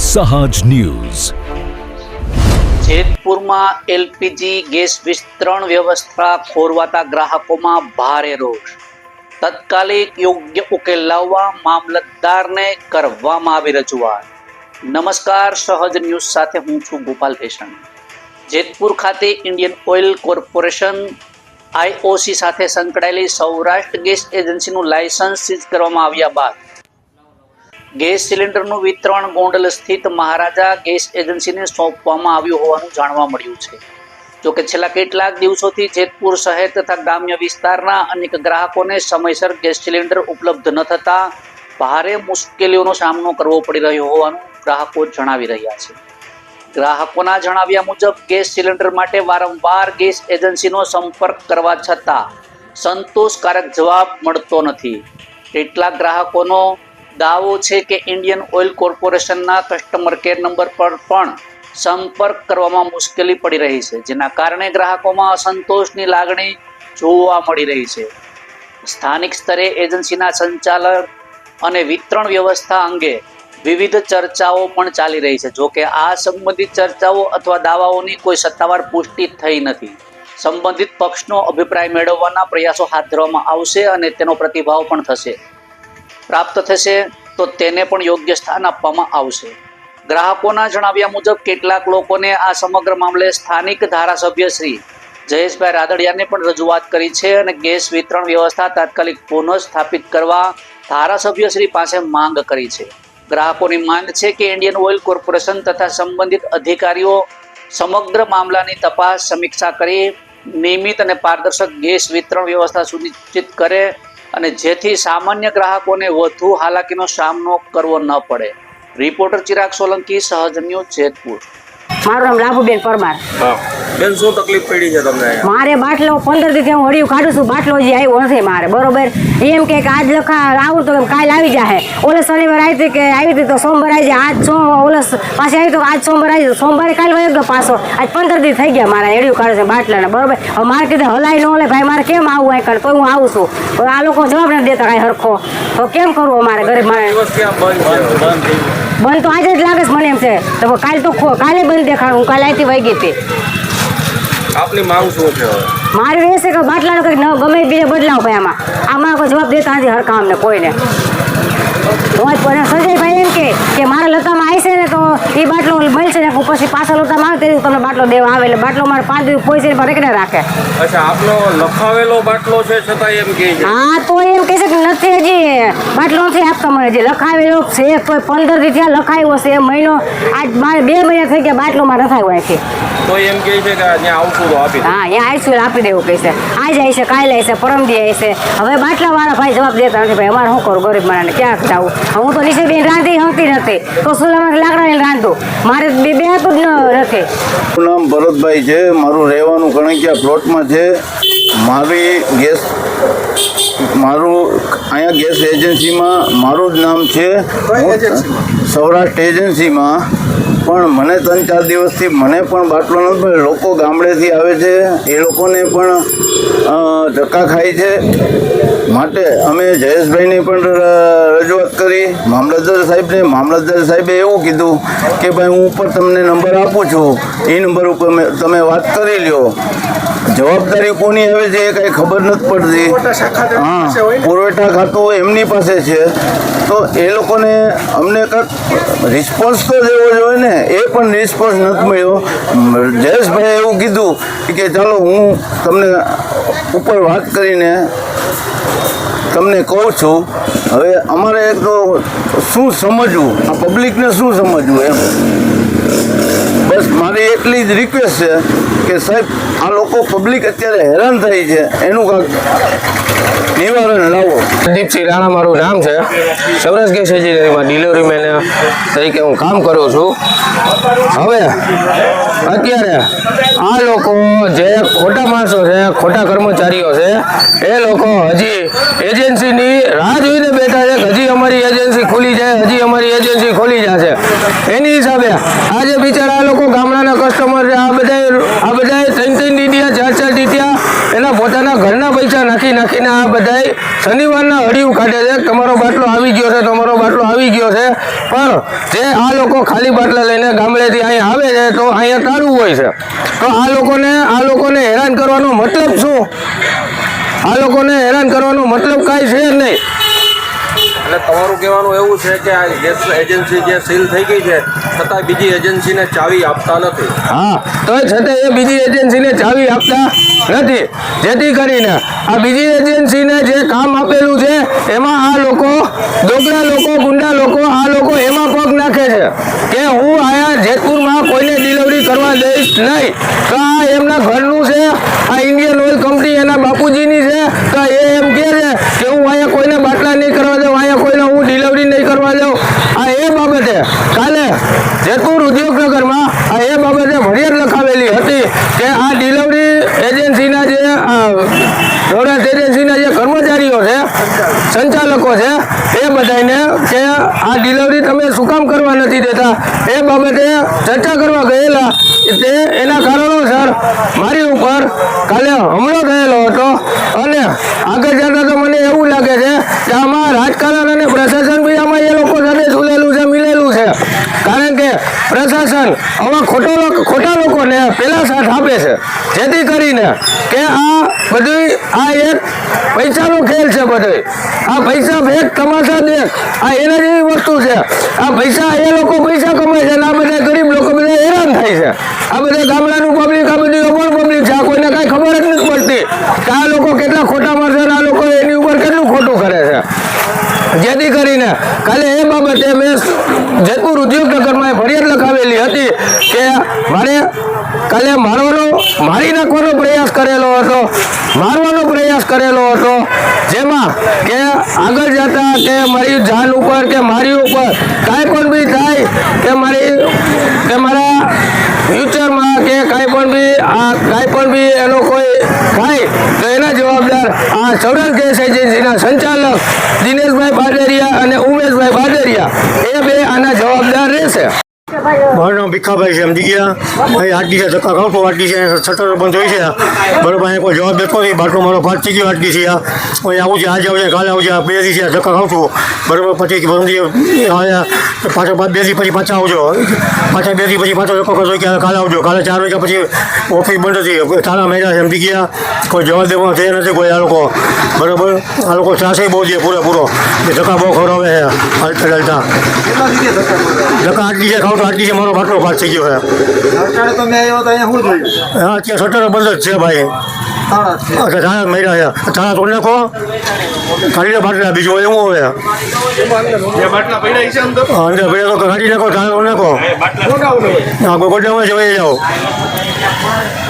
સહજ news. જેતપુરમાં LPG gas વિતરણ વ્યવસ્થા ખોરવાતા ગ્રાહકોમાં ભારે રોષ. તાત્કાલિક યોગ્ય ઉકેલ લાવવા મામલતદારને કરવામાં આવી રજૂઆત. નમસ્કાર, સહજ ન્યૂઝ સાથે હું છું ગોપાલ ભેસણ. જેતપુર ખાતે ઇન્ડિયન ઓઇલ કોર્પોરેશન IOC સાથે સંકળાયેલી સૌરાષ્ટ્ર ગેસ એજન્સીનું લાયસન્સ સીઝ કરવામાં આવ્યા બાદ ગેસ સિલિન્ડરનું વિતરણ ગોંડલ સ્થિત મહારાજા ગેસ એજન્સીને સોંપવામાં આવ્યું હોવાનું જાણવા મળ્યું છે. જોકે છેલ્લા કેટલાક દિવસોથી જેતપુર શહેર તથા ગ્રામ્ય વિસ્તારના અનેક ગ્રાહકોને સમયસર ગેસ સિલિન્ડર ઉપલબ્ધ ન થતાં ભારે મુશ્કેલીઓનો સામનો કરવો પડી રહ્યો હોવાનું ગ્રાહકો જણાવી રહ્યા છે. ગ્રાહકોના જણાવ્યા મુજબ ગેસ સિલિન્ડર માટે વારંવાર ગેસ એજન્સીનો સંપર્ક કરવા છતાં સંતોષકારક જવાબ મળતો નથી. કેટલાક ગ્રાહકોનો દાવો છે કે ઇન્ડિયન ઓઇલ કોર્પોરેશનના કસ્ટમર કેર નંબર પર પણ સંપર્ક કરવામાં મુશ્કેલી પડી રહી છે, જેના કારણે ગ્રાહકોમાં અસંતોષની લાગણી જોવા મળી રહી છે. સ્થાનિક સ્તરે એજન્સીના સંચાલન અને વિતરણ વ્યવસ્થા અંગે વિવિધ ચર્ચાઓ પણ ચાલી રહી છે. જોકે આ સંબંધિત ચર્ચાઓ અથવા દાવાઓની કોઈ સત્તાવાર પુષ્ટિ થઈ નથી. સંબંધિત પક્ષનો અભિપ્રાય મેળવવાના પ્રયાસો હાથ ધરવામાં આવશે અને તેનો પ્રતિભાવ પણ પ્રાપ્ત થશે તો તેને પણ યોગ્ય સ્થાન આપવામાં આવશે. ગ્રાહકોના જણાવ્યા મુજબ કેટલાક લોકોને આ સમગ્ર મામલે સ્થાનિક ધારાસભ્ય શ્રી જયેશભાઈ રાદડિયાને પણ રજૂઆત કરી છે અને ગેસ વિતરણ વ્યવસ્થા તાત્કાલિક પુનઃ સ્થાપિત કરવા ધારાસભ્ય શ્રી પાસે માંગ કરી છે. ગ્રાહકોની માંગ છે કે ઇન્ડિયન ઓઇલ કોર્પોરેશન તથા સંબંધિત અધિકારીઓ સમગ્ર મામલાની તપાસ સમીક્ષા કરી નિયમિત અને પારદર્શક ગેસ વિતરણ વ્યવસ્થા સુનિશ્ચિત કરે અને જેથી સામાન્ય ગ્રાહકોને વધુ હાલાકીનો સામનો કરવો ન પડે. રિપોર્ટર ચિરાગ સોલંકી, સહજ ન્યૂઝ, જેતપુર. મારું નામ લાભુબેન પરમાર. બેન, શું તકલીફ પડી છે તમને? મારે બાટલો 15 દિવસથી હું હળિયું કાઢું છું, બાટલો હજી આવ્યો નથી મારે. બરોબર, એમ કે આજ આવું તો કાલ આવી જાય. ઓલે શનિવાર આવી હતી કે આવી હતી તો સોમવાર આવી જાય. આજ ઓલે પાછી આવી તો આજ સોમવાર આવી જાય. સોમવારે કાલ વયો ગયો પાછો. આજ 15 દિવસ થઈ ગયા મારા હળિયું કાઢે છે બાટલાને. બરોબર, હવે મારે કીધું હલાઈ ન લે ભાઈ, મારે કેમ આવું આ કર, તો હું આવું છું. આ લોકો જવાબ નથી દેતા કાંઈ હરખો, તો કેમ કરવું અમારે ગરીબ મારે? બંધ તો આજે જ લાગે છે મને એમ છે. તો કાલે બંધ દેખાડું. હું કાલે અહીંથી વહી ગઈ હતી. આપની માંગ શું છે? મારે રહેશે કે બાટલાનો કંઈક ગમે બીજે બદલાવ ભાઈ. આમાં કોઈ જવાબ દેતા નથી હરખા અમને કોઈને. સંજયભાઈ એમ કે મારા લતામાં આવશે ને તો એ બાટલો મળશે ને પછી પાછા લતામાં આવે ત્યારે તમને બાટલો દેવા આવે. એટલે બાટલો મારે 5 દિવસ પૈસે રેકને રાખે. અચ્છા, આપનો લખાવેલો બાટલો છે છતાં એમ કહે છે? હા, તો એમ કહે છે કે નથી, હજી બાટલો નથી આપતા મને. હજી લખાવેલો છે કોઈ 15 દી થયા લખાવ્યો છે. મહિનો આજ મારે 2 મહિના થઈ ગયા બાટલો મારે રખાયો અહીંથી. તો એમ કહે છે કે ત્યાં આવશું તો આપી દે. હા, અહીંયા આવીશું આપી દેવું કહે છે. આજ આવશે, કાલે આવશે, પરમદી આવશે. હવે બાટલાવાળા ભાઈ જવાબ દેતા નથી ભાઈ. અમારે શું કરું ગરીબ માણસને, ક્યાં જાવું? હું તો નીચે બેન રાંધી હંગતી નથી, તો સુલામાં લાકડાને રાંધું. મારે બે હાથું જ નથી. મારું નામ ભરતભાઈ છે. મારું રહેવાનું કણકિયા પ્લોટમાં છે. મારું અહીંયા ગેસ એજન્સીમાં મારું જ નામ છે, સૌરાષ્ટ્ર એજન્સીમાં. પણ મને 3-4 દિવસથી મને પણ બાટલો નથી મળ્યો. લોકો ગામડેથી આવે છે, એ લોકોને પણ ધક્કા ખાય છે. માટે અમે જયેશભાઈને પણ રજૂઆત કરી, મામલતદાર સાહેબને. મામલતદાર સાહેબે એવું કીધું કે ભાઈ હું ઉપર તમને નંબર આપું છું, એ નંબર ઉપર તમે વાત કરી લ્યો. જવાબદારી કોની આવે છે એ કાંઈ ખબર નથી પડતી. હા, પુરવઠા ખાતું એમની પાસે છે. તો એ લોકોને અમને કંઈક રિસ્પોન્સ તો દેવો જોઈએ ને, એ પણ રિસ્પોન્સ નથી મળ્યો. જયેશભાઈએ એવું કીધું કે ચાલો હું તમને ઉપર વાત કરીને તમને કહું છું. હવે અમારે એક તો શું સમજવું, આ પબ્લિકને શું સમજવું એમ. બસ મારી એટલી જ રિક્વેસ્ટ છે કે સાહેબ આ લોકો પબ્લિક અત્યારે હેરાન થાય છે, એનું કાંઈક નિવારણ લાવો. સંદીપસિંહ રાણા મારું નામ છે. સૌરાષ્ટ્ર ગેસ એજન્સીમાં ડિલિવરી મેન તરીકે હું કામ કરું છું. હવે અત્યારે આ લોકો જે ખોટા માણસો છે, ખોટા કર્મચારીઓ છે, એ લોકો હજી એજન્સીની રાહ જોઈને બેઠા છે કે હજી અમારી એજન્સી ખુલી જાય, હજી અમારી એજન્સી ખોલી જશે. એની હિસાબે આજે બિચારા આ લોકો ગામડાના કસ્ટમર છે, આ બધા 3-3 દીધ્યા, 4-4 દીધ્યા, એના પોતાના ઘરના પૈસા નાખીને આ બધાય શનિવારના હડિયું કાઢે છે. તમારો બાટલો આવી ગયો છે, તમારો બાટલો આવી ગયો છે. પણ જે આ લોકો ખાલી બાટલા લઈને ગામડેથી અહીંયા આવે છે તો અહીંયા ટાળવું હોય છે. તો આ લોકોને હેરાન કરવાનો મતલબ શું? આ લોકોને હેરાન કરવાનો મતલબ કાંઈ છે જ નહીં. અને તમારું કહેવાનું એવું છે કે આ ગેસ એજન્સી જે સીલ થઈ ગઈ છે છતાં બીજી એજન્સીને ચાવી આપતા નથી. હા, તો છતાં એ બીજી એજન્સીને ચાવી આપતા નથી, જેથી કરીને આ બીજી એજન્સીને જે કામ આપેલું છે એમાં આ લોકો, દોગડા લોકો, ગુંડા લોકો, આ લોકો એમાં પગ નાખે છે કે હું અહીંયા જેતપુરમાં કોઈને ડિલિવરી કરવા દઈશ નહીં. તો આ એમના ઘરનું છે, આ ઇન્ડિયન ઓઇલ કંપની એના બાપુજીની છે. તો એ એમ કહે છે કે હું અહીંયા કોઈને બાટલા નહીં કરવા દઉં, અહીંયા કોઈને હું ડિલિવરી નહીં કરવા દઉં. આ એ બાબતે કાલે જેતપુર ઉદ્યોગનગરમાં એ બાબતે ફરિયાદ લખાવેલી હતી કે આ ડિલિવરી એજન્સીના જે સૌરાષ્ટ્ર એજન્સીના જે કર્મચારીઓ છે, સંચાલકો છે, એ બધાને કે આ ડિલિવરી તમે શું કામ કરવા નથી દેતા એ બાબતે ચર્ચા કરવા ગયેલા. તે એના કારણોસર મારી ઉપર કાલે હુમલો થયેલો હતો. અને આગળ જતાં તો મને એવું લાગે છે કે આમાં રાજકારણ અને પ્રશાસન બી આમાં એ લોકો સાથે જોડેલું છે, મિલેલું છે. કારણ કે પ્રશાસન આવા ખોટા લોકોને પહેલા સાથ આપે છે, જેથી કરીને કે આ બધું આ એક પૈસાનો ખેલ છે. બધું આ પૈસા ભેગ તમાશા દેખ આ એના જેવી વસ્તુ છે. આ પૈસા એ લોકો પૈસા કમાય છે અને આ બધા ગરીબ લોકો બધા હેરાન થાય છે. આ બધા ગામડાનું પબ્લિક, આ બધી અભણ પબ્લિક છે. આ કોઈને કાંઈ ખબર જ નથી પડતી કે આ લોકો કેટલા ખોટા મારશે અને આ લોકો એની ઉપર કેટલું ખોટું કરે છે. જેથી કરીને કાલે એ બાબતે મેં જેતપુર ઉદ્યોગનગરમાં ફરિયાદ લખાવેલી હતી કે મારે કાલે મારી નાખવાનો પ્રયાસ કરેલો હતો, જેમાં કે આગળ જતા કે મારી જાન ઉપર કે મારી ઉપર કાંઈ પણ બી થાય કે મારા ફ્યુચરમાં કે કાંઈ પણ બી એનો કોઈ થાય તો એના જવાબદાર આ સૌરાષ્ટ્ર ગેસ એજન્સીના સંચાલક દિનેશભાઈ બાદરિયા અને ઉમેશભાઈ બાદરિયા એ બે આના જવાબદાર રહેશે. મારું નામ ભીખાભાઈ છે. સમજી ગયા? અહીં 8 દિવસે ધક્કા ખાઉં છું. 8 દિવસે શટર બંધ હોય છે બરાબર. અહીંયા કોઈ જવાબ દેતો નથી. બાટલો મારો 5 થઈ ગયો. 8 દિવસે અહીં આવું છે, આજે આવશે, કાલે આવશે. 2 દિવસે ધક્કા ખાઉં છું બરાબર. પછી પાછા 2 દિવસ પછી પાછા આવજો. પાછા 2 દિવસ પછી પાછો ધક્કો કરશો કે કાલે આવજો. કાલે 4 વાગ્યા પછી ઓફિસ બંધ હતી, તાળા મેળા છે. સમજી ગયા? કોઈ જવાબ દેવાનો છે નથી કોઈ આ લોકો બરાબર. આ લોકો ત્રાસે બહુ દે પૂરેપૂરો. ધક્કા બહુ ખવડાવે છે હાલતા ધક્કા 8 દિવસે ખાવ તો 8 દિવસે મારો બાટલો પાસ થઈ ગયો છે. હા, અત્યારે શટર બંધ જ છે ભાઈ. તાળા મેળા છે. તાળા તોડી નાખો, કાઢી બાટલા. બીજું એવું હવે અંદર પડ્યા તો કાઢી નાખો, તાળા તોડી નાખો. હા, ગોડામાં જવાઈ જાઓ.